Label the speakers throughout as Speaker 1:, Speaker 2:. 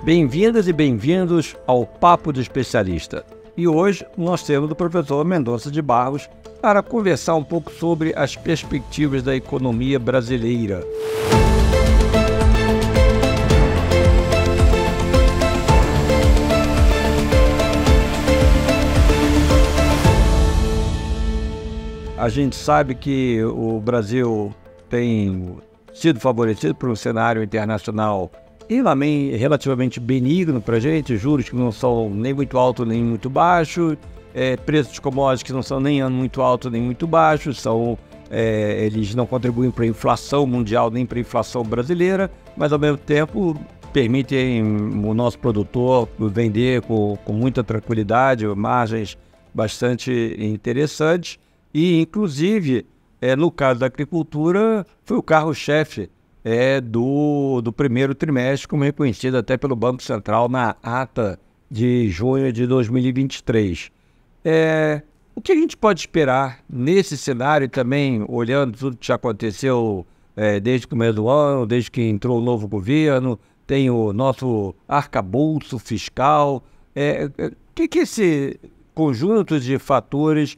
Speaker 1: Bem-vindas e bem-vindos ao Papo do Especialista. E hoje nós temos o professor Mendonça de Barros para conversar um pouco sobre as perspectivas da economia brasileira. A gente sabe que o Brasil tem sido favorecido por um cenário internacional relativamente benigno para a gente, juros que não são nem muito altos nem muito baixos, preços de commodities que não são nem muito altos nem muito baixos, eles não contribuem para a inflação mundial nem para a inflação brasileira, mas ao mesmo tempo permitem o nosso produtor vender com muita tranquilidade, margens bastante interessantes e, inclusive, no caso da agricultura, foi o carro-chefe do primeiro trimestre, como reconhecido até pelo Banco Central na ata de junho de 2023. O que a gente pode esperar nesse cenário também, olhando tudo que já aconteceu desde o começo do ano, desde que entrou o novo governo, tem o nosso arcabouço fiscal. O que esse conjunto de fatores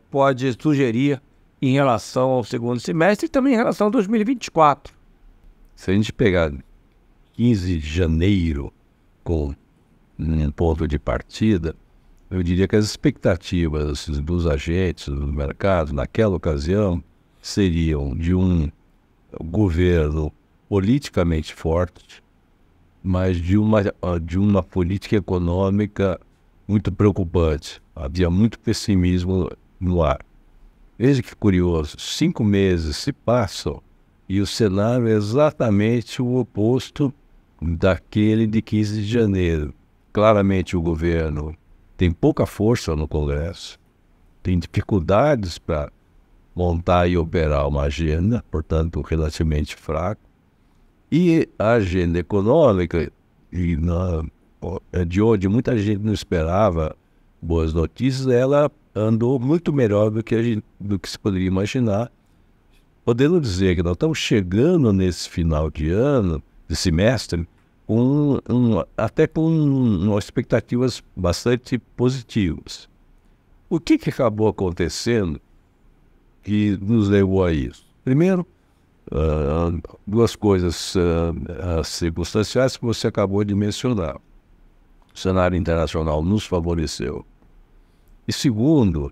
Speaker 1: pode sugerir em relação ao segundo semestre e também em relação a 2024.
Speaker 2: Se a gente pegar 15 de janeiro como um ponto de partida, eu diria que as expectativas dos agentes do mercado naquela ocasião seriam de um governo politicamente forte, mas de uma política econômica muito preocupante. Havia muito pessimismo no ar. Veja que curioso, 5 meses se passam e o cenário é exatamente o oposto daquele de 15 de janeiro. Claramente o governo tem pouca força no Congresso, tem dificuldades para montar e operar uma agenda, portanto relativamente fraco. E a agenda econômica, de onde muita gente não esperava boas notícias, ela andou muito melhor do que se poderia imaginar, podendo dizer que nós estamos chegando nesse final de ano, de semestre, até com expectativas bastante positivas. O que acabou acontecendo que nos levou a isso? Primeiro, duas coisas circunstanciais que você acabou de mencionar. O cenário internacional nos favoreceu. E segundo,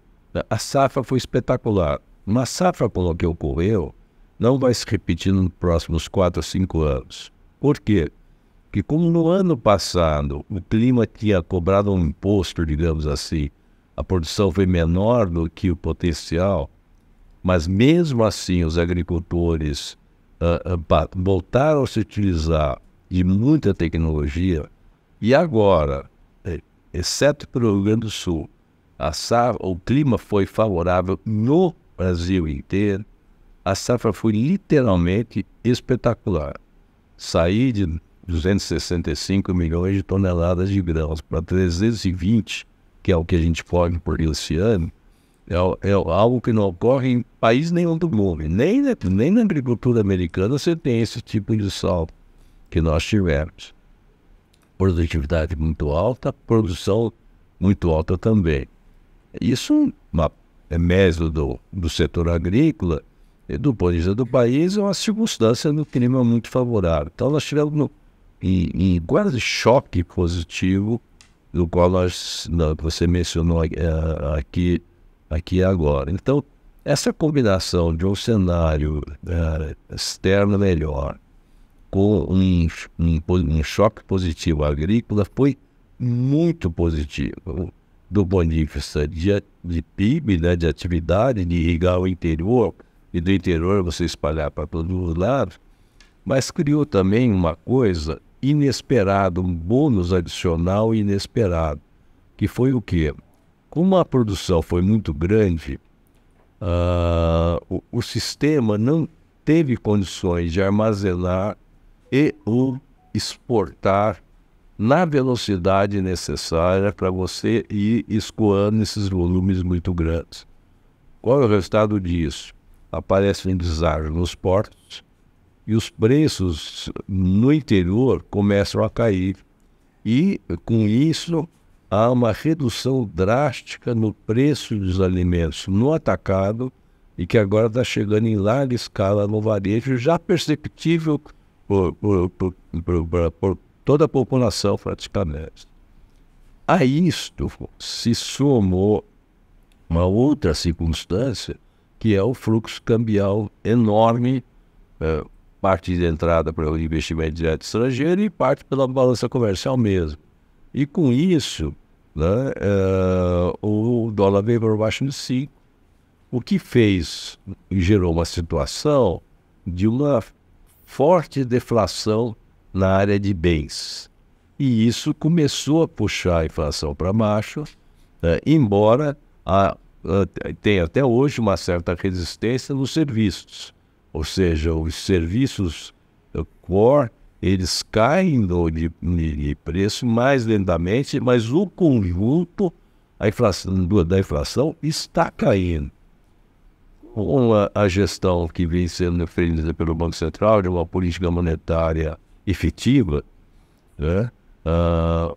Speaker 2: a safra foi espetacular. Uma safra como a que ocorreu não vai se repetir nos próximos 4 a 5 anos. Por quê? Porque como no ano passado o clima tinha cobrado um imposto, digamos assim, a produção foi menor do que o potencial, mas mesmo assim os agricultores voltaram a se utilizar de muita tecnologia e agora, exceto pelo Rio Grande do Sul, o clima foi favorável no Brasil inteiro. A safra foi literalmente espetacular. Saí de 265 milhões de toneladas de grãos para 320, que é o que a gente pode por esse ano, é algo que não ocorre em país nenhum do mundo. Nem na agricultura americana você tem esse tipo de salto que nós tivemos. Produtividade muito alta, produção muito alta também. Isso é mérito do setor agrícola e do ponto de vista do país é uma circunstância do clima muito favorável. Então nós tivemos em quase choque positivo, do qual você mencionou aqui agora. Então essa combinação de um cenário externo melhor com um choque positivo agrícola foi muito positivo. Do ponto de vista de PIB, né, de atividade, de irrigar o interior, e do interior você espalhar para todos os lados, mas criou também uma coisa inesperada, um bônus adicional inesperado, que foi o quê? Como a produção foi muito grande, o sistema não teve condições de armazenar e exportar na velocidade necessária para você ir escoando esses volumes muito grandes. Qual é o resultado disso? Aparecem deságio nos portos, e os preços no interior começam a cair. E, com isso, há uma redução drástica no preço dos alimentos no atacado e que agora está chegando em larga escala no varejo, já perceptível por toda a população praticamente. A isto se somou uma outra circunstância, que é o fluxo cambial enorme, parte de entrada para o investimento direto estrangeiro e parte pela balança comercial mesmo. E com isso, né, o dólar veio para baixo de 5, o que fez e gerou uma situação de uma forte deflação na área de bens. E isso começou a puxar a inflação para baixo, embora tenha até hoje uma certa resistência nos serviços. Ou seja, os serviços core, eles caem de preço mais lentamente, mas o conjunto da inflação está caindo. Com a gestão que vem sendo feita pelo Banco Central, de uma política monetária efetiva, né?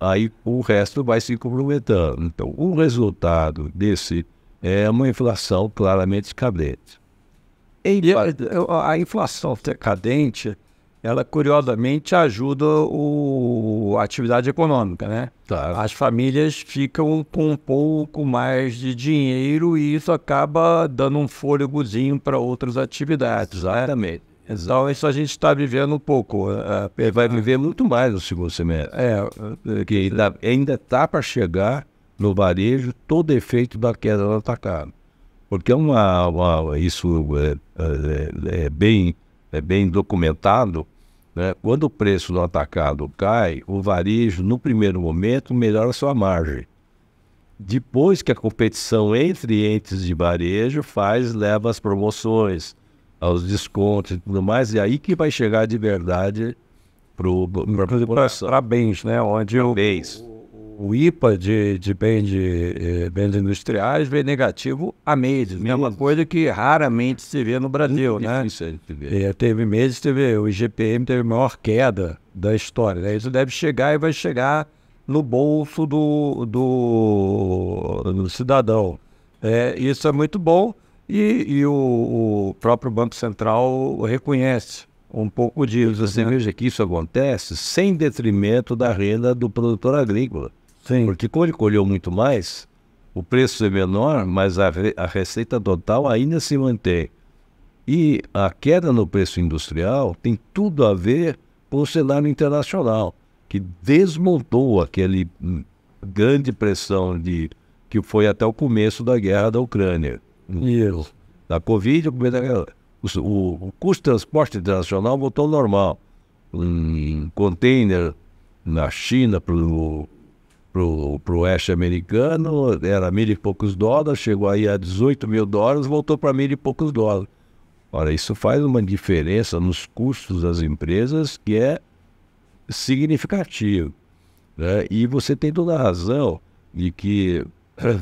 Speaker 2: Aí o resto vai se complementando. Então, o resultado desse é uma inflação claramente cadente.
Speaker 1: E a inflação decadente, ela curiosamente ajuda a atividade econômica, né?
Speaker 2: Tá.
Speaker 1: As famílias ficam com um pouco mais de dinheiro e isso acaba dando um fôlegozinho para outras atividades.
Speaker 2: Exatamente.
Speaker 1: Né? Então, isso a gente está vivendo um pouco.
Speaker 2: Ele vai viver muito mais no segundo semestre. Que ainda está para chegar no varejo todo efeito da queda do atacado. Porque isso é bem documentado, né? Quando o preço no atacado cai, o varejo, no primeiro momento, melhora a sua margem. Depois que a competição entre entes de varejo leva às promoções, aos descontos e tudo mais, e aí que vai chegar de verdade
Speaker 1: para bens, né? Onde o IPA de bens industriais veio negativo há meses. É uma coisa que raramente se vê no Brasil, né? Teve meses, o IGPM teve a maior queda da história. Né? Isso deve chegar e vai chegar no bolso do cidadão. Isso é muito bom e o próprio Banco Central reconhece um pouco disso.
Speaker 2: Você veja que isso acontece sem detrimento da renda do produtor agrícola.
Speaker 1: Sim.
Speaker 2: Porque como ele colheu muito mais, o preço é menor, mas a receita total ainda se mantém. E a queda no preço industrial tem tudo a ver com o cenário internacional, que desmontou aquele grande pressão que foi até o começo da guerra da Ucrânia.
Speaker 1: Isso.
Speaker 2: Da Covid, o custo de transporte internacional voltou ao normal. Um container na China para o oeste americano era $1.000 e poucos, chegou aí a $18 mil, voltou para $1.000 e poucos. Ora, isso faz uma diferença nos custos das empresas que é significativo, né? E você tem toda a razão de que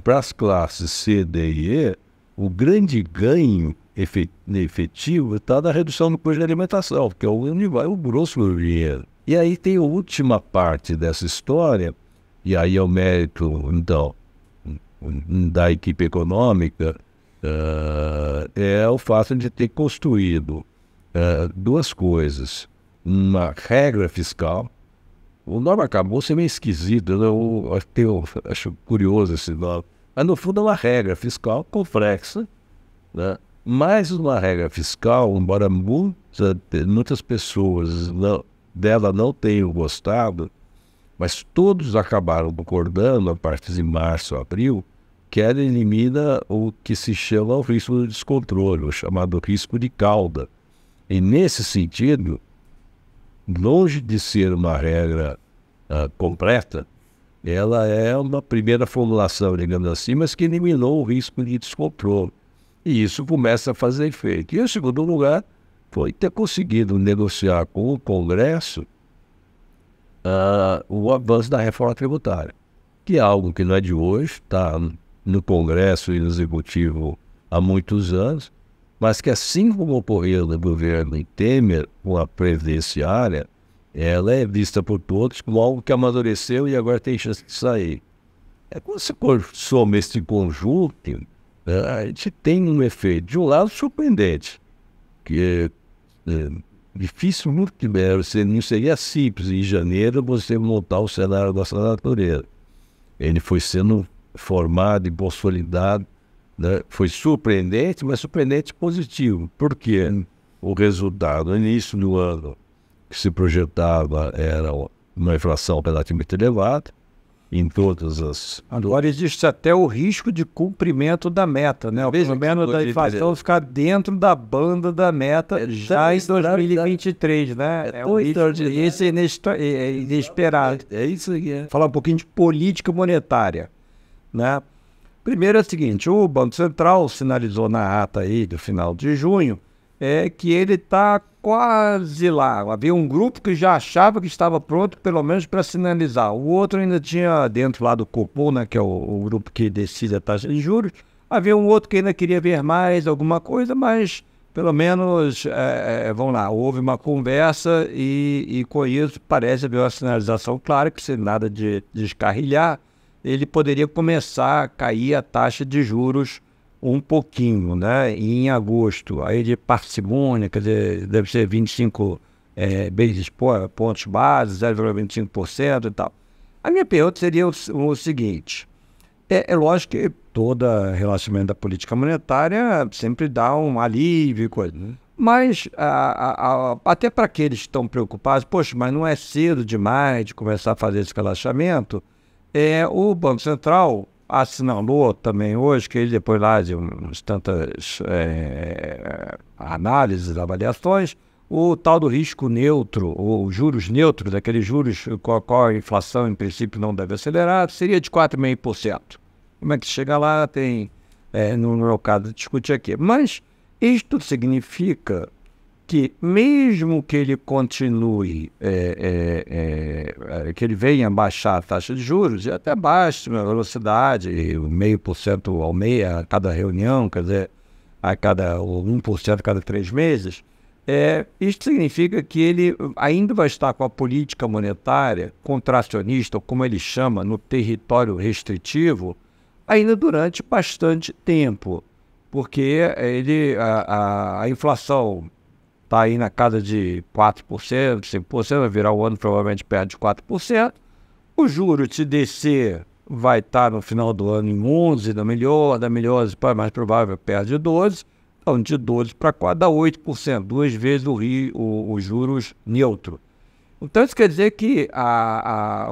Speaker 2: para as classes C, D e E, o grande ganho efetivo está na redução do custo de alimentação, porque é onde vai o grosso do dinheiro. E aí tem a última parte dessa história, e aí é o mérito, então, da equipe econômica, é o fato de ter construído duas coisas. Uma regra fiscal. O nome acabou sendo meio esquisito, eu acho curioso esse nome. Mas, no fundo, é uma regra fiscal complexa, né? Mais uma regra fiscal, embora muitas pessoas dela não tenham gostado, mas todos acabaram concordando, a partir de março, abril, que ela elimina o que se chama o risco de descontrole, o chamado risco de cauda. E, nesse sentido, longe de ser uma regra completa, ela é uma primeira formulação, digamos assim, mas que eliminou o risco de descontrole. E isso começa a fazer efeito. E, em segundo lugar, foi ter conseguido negociar com o Congresso o avanço da reforma tributária, que é algo que não é de hoje, está no Congresso e no Executivo há muitos anos, mas que assim como ocorreu no governo Temer, com a previdenciária, ela é vista por todos como algo que amadureceu e agora tem chance de sair. Quando você soma esse conjunto, a gente tem um efeito, de um lado, surpreendente, que é difícil, muito não seria simples em janeiro você montar o cenário da nossa natureza. Ele foi sendo formado e consolidado, né? Foi surpreendente, mas surpreendente positivo. Por quê? O resultado, no início do ano, que se projetava era uma inflação relativamente elevada, em todas as...
Speaker 1: Agora existe até o risco de cumprimento da meta, né? Pelo menos da inflação ficar dentro da banda da meta já em 2023, né? Esse é inesperado.
Speaker 2: É isso aí.
Speaker 1: Falar um pouquinho de política monetária, né? Primeiro é o seguinte, o Banco Central sinalizou na ata aí do final de junho que ele está quase lá. Havia um grupo que já achava que estava pronto, pelo menos para sinalizar. O outro ainda tinha dentro lá do Copom, né, que é o grupo que decide a taxa de juros. Havia um outro que ainda queria ver mais alguma coisa, mas pelo menos, vamos lá, houve uma conversa e com isso parece haver uma sinalização clara que, se nada de descarrilhar, ele poderia começar a cair a taxa de juros um pouquinho, né? E em agosto, aí de parcimônia, quer dizer, deve ser 25 pontos base, 0,25% e tal. A minha pergunta seria o seguinte, é lógico que todo relaxamento da política monetária sempre dá um alívio e coisa, né? Mas até para aqueles que estão preocupados, poxa, mas não é cedo demais de começar a fazer esse relaxamento, o Banco Central assinalou também hoje, que ele depois lá de umas tantas análises, avaliações, o tal do risco neutro, ou juros neutros, aqueles juros com a qual a inflação em princípio não deve acelerar, seria de 4,5%. Como é que chega lá, tem, no meu caso, discutir aqui. Mas isto significa que mesmo que ele continue, que ele venha baixar a taxa de juros, e até baixe a velocidade, 0,5% ao mês, a cada reunião, quer dizer, ou 1% a cada 3 meses, isso significa que ele ainda vai estar com a política monetária contracionista, ou como ele chama, no território restritivo, ainda durante bastante tempo, porque a inflação está aí na casa de 4%, 5%, vai virar o ano provavelmente perto de 4%. O juros, se descer, vai estar no final do ano em 11%, da melhor, mais provável, perto de 12%. Então, de 12% para 4% dá 8%, 2 vezes o juros neutro. Então, isso quer dizer que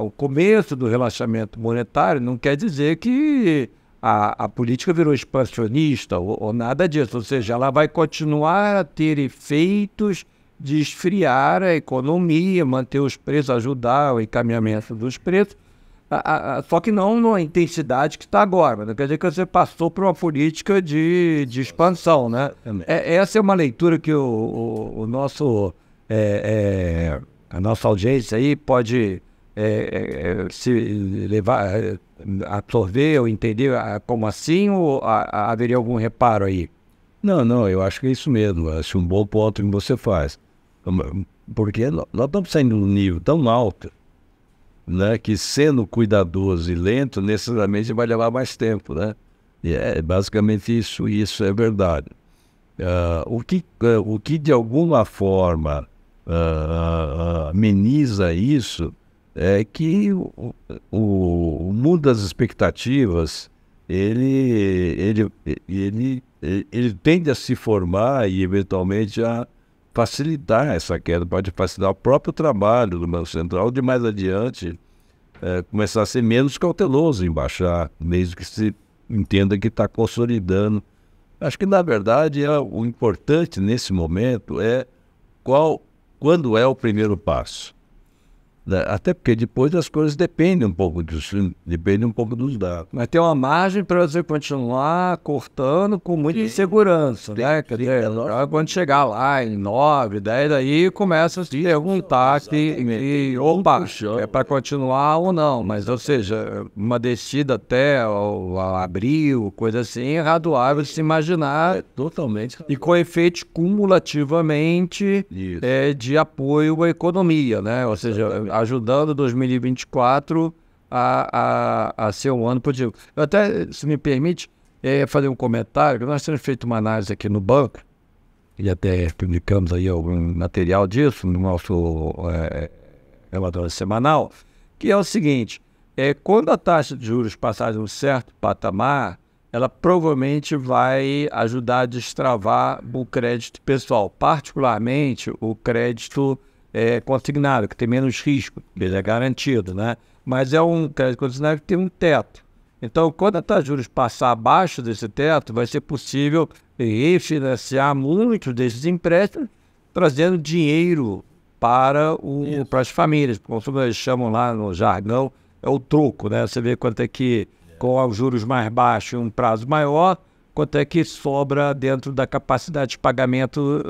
Speaker 1: o começo do relaxamento monetário não quer dizer que a política virou expansionista ou nada disso, ou seja, ela vai continuar a ter efeitos de esfriar a economia, manter os preços, ajudar o encaminhamento dos preços, só que não na intensidade que está agora. Não quer dizer que você passou por uma política de expansão, né? Essa é uma leitura que a nossa audiência aí pode se levar, absorver ou entender como assim, ou haveria algum reparo aí?
Speaker 2: Não, eu acho que é isso mesmo. Acho um bom ponto que você faz. Porque nós estamos saindo num nível tão alto, né, que sendo cuidadoso e lento, necessariamente vai levar mais tempo, né? E é basicamente isso, e isso é verdade. O que de alguma forma ameniza isso é que o mundo das expectativas ele tende a se formar e eventualmente a facilitar essa queda, pode facilitar o próprio trabalho do Banco Central de mais adiante começar a ser menos cauteloso em baixar, mesmo que se entenda que está consolidando. Acho que na verdade o importante nesse momento quando é o primeiro passo. né? Até porque depois as coisas dependem um pouco dos dados.
Speaker 1: Mas tem uma margem para você continuar cortando com muita insegurança, né? Quer dizer, quando chegar lá em 9, 10, aí começa a se perguntar opa, é para continuar ou não. Mas, ou seja, uma descida até abril, coisa assim, é razoável se imaginar.
Speaker 2: Totalmente.
Speaker 1: E com efeitos cumulativamente de apoio à economia, né? Ou seja, ajudando 2024 a ser um ano positivo. Eu até, se me permite, fazer um comentário, que nós temos feito uma análise aqui no banco, e até publicamos aí algum material disso no nosso relatório semanal, que é o seguinte, quando a taxa de juros passar de um certo patamar, ela provavelmente vai ajudar a destravar o crédito pessoal, particularmente o crédito consignado, que tem menos risco, ele é garantido, né? Mas é um crédito consignado que tem um teto. Então, quando a taxa de juros passar abaixo desse teto, vai ser possível refinanciar muitos desses empréstimos, trazendo dinheiro para as famílias, como eles chamam lá no jargão, é o troco, né? Você vê quanto é que, com os juros mais baixos e um prazo maior, quanto é que sobra dentro da capacidade de pagamento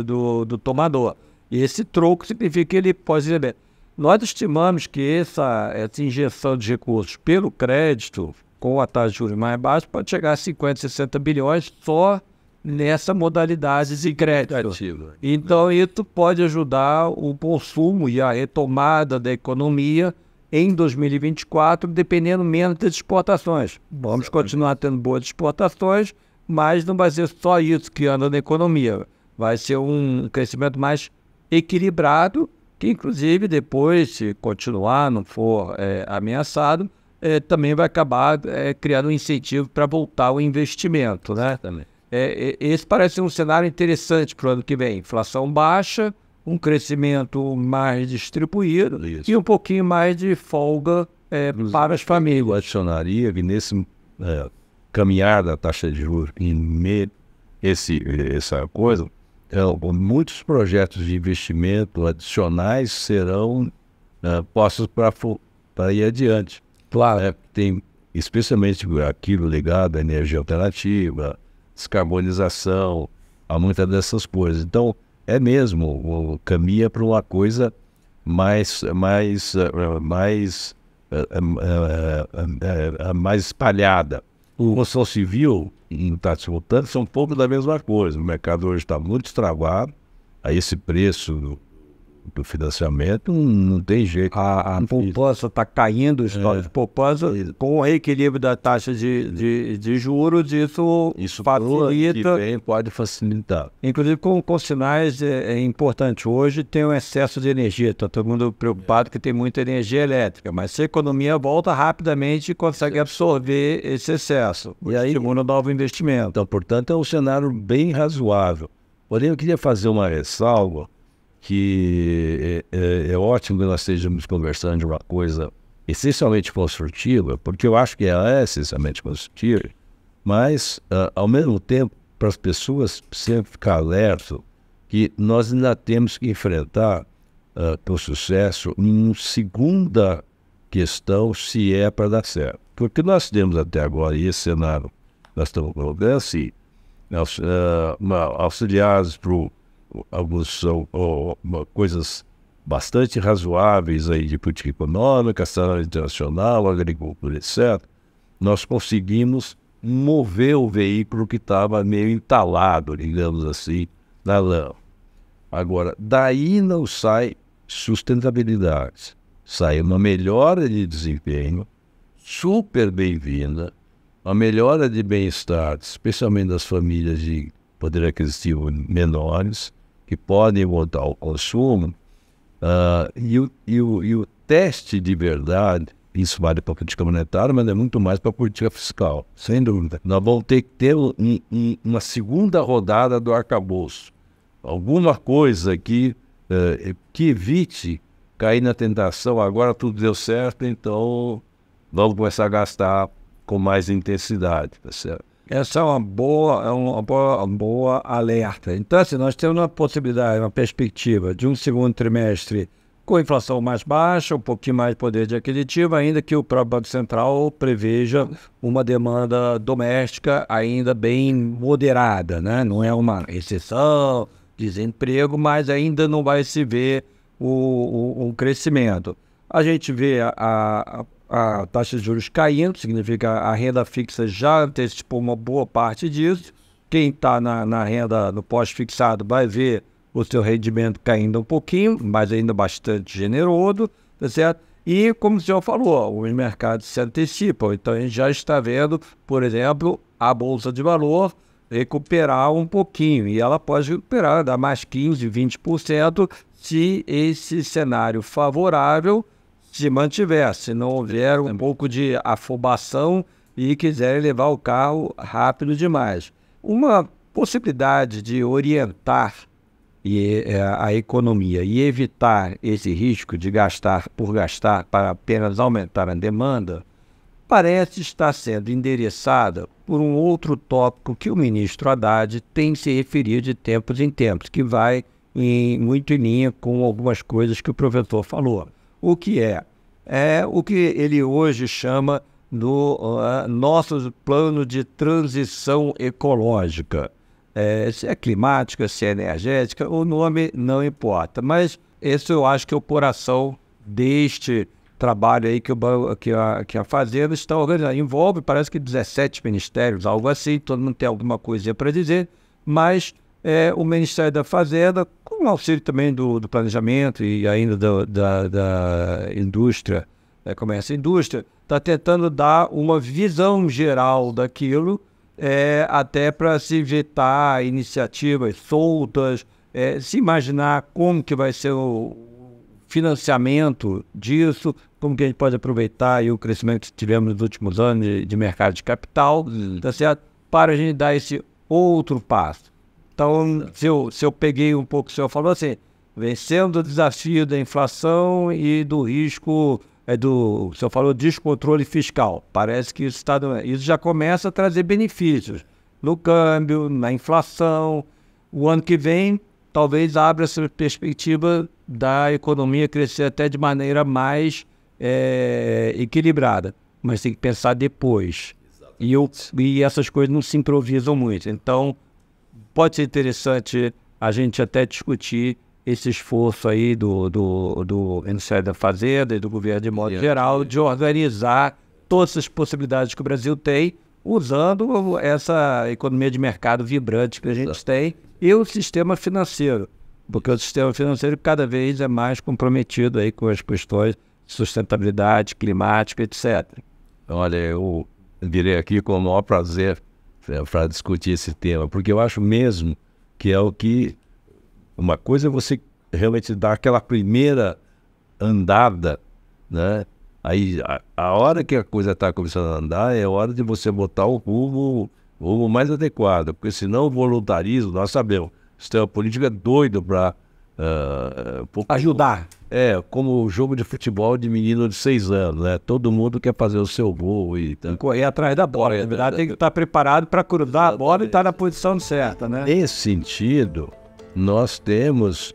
Speaker 1: do tomador. E esse troco significa que ele pode receber. Nós estimamos que essa injeção de recursos pelo crédito, com a taxa de juros mais baixa, pode chegar a 50, 60 bilhões só nessa modalidade de crédito. Então, isso pode ajudar o consumo e a retomada da economia em 2024, dependendo menos das exportações. Vamos continuar tendo boas exportações, mas não vai ser só isso que anda na economia. Vai ser um crescimento mais equilibrado, que inclusive depois, se continuar, não for ameaçado, também vai acabar criando um incentivo para voltar o investimento, né? Esse parece um cenário interessante para o ano que vem. Inflação baixa, um crescimento mais distribuído e um pouquinho mais de folga para as famílias.
Speaker 2: Eu adicionaria que nesse caminhar da taxa de juros, essa coisa, muitos projetos de investimento adicionais serão postos para ir adiante.
Speaker 1: Claro.
Speaker 2: Tem especialmente aquilo ligado à energia alternativa, descarbonização, a muitas dessas coisas. Então, caminha para uma coisa mais espalhada. O construção civil e o taxa voltando são um pouco da mesma coisa. O mercado hoje está muito travado, a esse preço do financiamento não tem jeito.
Speaker 1: A poupança está caindo, o estoque de poupança, com o reequilíbrio da taxa de juros, isso facilita.
Speaker 2: Pode facilitar.
Speaker 1: Inclusive com sinais importantes. Hoje tem um excesso de energia, está todo mundo preocupado que tem muita energia elétrica, mas se a economia volta rapidamente, consegue absorver esse excesso. E aí estimula um novo investimento.
Speaker 2: Então, portanto, é um cenário bem razoável. Porém, eu queria fazer uma ressalva que é ótimo que nós estejamos conversando de uma coisa essencialmente construtiva, porque eu acho que ela é essencialmente construtiva, mas, ao mesmo tempo, para as pessoas sempre ficar alerta que nós ainda temos que enfrentar, com sucesso, uma segunda questão, se é para dar certo. Porque nós temos até agora, e esse cenário nós estamos colocando assim, auxiliados por algumas coisas bastante razoáveis aí de política econômica, cenário internacional, agricultura, etc., nós conseguimos mover o veículo que estava meio entalado, digamos assim, na lama. Agora, daí não sai sustentabilidade, sai uma melhora de desempenho super bem-vinda, uma melhora de bem-estar, especialmente das famílias de poder aquisitivo menores, que podem voltar ao consumo, e o teste de verdade, isso vale para a política monetária, mas é muito mais para a política fiscal, sem dúvida. Nós vamos ter que ter uma segunda rodada do arcabouço, alguma coisa que evite cair na tentação, agora tudo deu certo, então vamos começar a gastar com mais intensidade, tá certo?
Speaker 1: Essa é uma boa alerta. Então, assim, nós temos uma possibilidade, uma perspectiva de um segundo trimestre com inflação mais baixa, um pouquinho mais de poder de aquisitivo, ainda que o próprio Banco Central preveja uma demanda doméstica ainda bem moderada, né? Não é uma recessão, desemprego, mas ainda não vai se ver um crescimento. A gente vê a taxa de juros caindo, significa a renda fixa já antecipou uma boa parte disso. Quem está na renda, no pós-fixado, vai ver o seu rendimento caindo um pouquinho, mas ainda bastante generoso, tá certo? E, como o senhor falou, os mercados se antecipam. Então, a gente já está vendo, por exemplo, a Bolsa de Valor recuperar um pouquinho. E ela pode recuperar, dar mais 15%, 20%, se esse cenário favorável se mantiver, se não houver um pouco de afobação e quiserem levar o carro rápido demais. Uma possibilidade de orientar a economia e evitar esse risco de gastar por gastar para apenas aumentar a demanda, parece estar sendo endereçada por um outro tópico que o ministro Haddad tem se referido de tempos em tempos, que vai muito em linha com algumas coisas que o professor falou. O que é o que ele hoje chama do nosso plano de transição ecológica. Se é climática, se é energética, o nome não importa. Mas esse eu acho que é o coração deste trabalho aí que a Fazenda está organizando. Envolve, parece que 17 ministérios, algo assim, todo mundo tem alguma coisinha para dizer, mas o Ministério da Fazenda, com auxílio também do planejamento e ainda da indústria, comércio e indústria, está tentando dar uma visão geral daquilo, até para se evitar iniciativas soltas, se imaginar como que vai ser o financiamento disso, como que a gente pode aproveitar aí o crescimento que tivemos nos últimos anos de mercado de capital, tá certo? Para a gente dar esse outro passo. Então, se eu peguei um pouco, o senhor falou assim, vencendo o desafio da inflação e do risco, o senhor falou descontrole fiscal. Parece que isso já começa a trazer benefícios no câmbio, na inflação. O ano que vem, talvez abra essa perspectiva da economia crescer até de maneira mais equilibrada. Mas tem que pensar depois. E essas coisas não se improvisam muito. Então, pode ser interessante a gente até discutir esse esforço aí do Ministério da Fazenda e do governo de modo geral de organizar todas as possibilidades que o Brasil tem, usando essa economia de mercado vibrante que a gente tem e o sistema financeiro, porque o sistema financeiro cada vez é mais comprometido aí com as questões de sustentabilidade climática, etc.
Speaker 2: Olha, eu virei aqui com o maior prazer para discutir esse tema, porque eu acho mesmo que é o que... Uma coisa é você realmente dar aquela primeira andada, né? Aí, a hora que a coisa está começando a andar, é hora de você botar o rumo mais adequado, porque senão o voluntarismo, nós sabemos, o sistema político é doido para...
Speaker 1: ajudar.
Speaker 2: Como o jogo de futebol de menino de 6 anos, né? Todo mundo quer fazer o seu gol e
Speaker 1: correr atrás da bola. Na verdade, tem que estar preparado para cruzar a bola e estar na posição certa, né?
Speaker 2: Nesse sentido, nós temos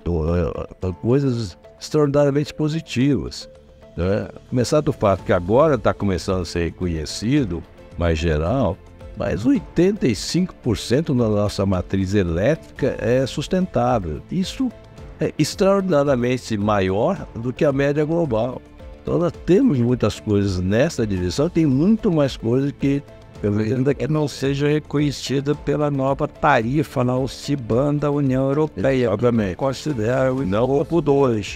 Speaker 2: coisas extraordinariamente positivas, né? Começar do fato que agora está começando a ser reconhecido, mais geral, mas 85% da nossa matriz elétrica é sustentável. Isso é extraordinariamente maior do que a média global. Então nós temos muitas coisas nessa direção, tem muito mais coisas que
Speaker 1: ainda que não seja reconhecida pela nova tarifa na CBAM da União Europeia.
Speaker 2: Obviamente.
Speaker 1: Considera o escopo 2.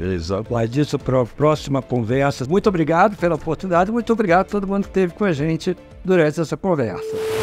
Speaker 1: Mas isso para a próxima conversa. Muito obrigado pela oportunidade, muito obrigado a todo mundo que esteve com a gente durante essa conversa.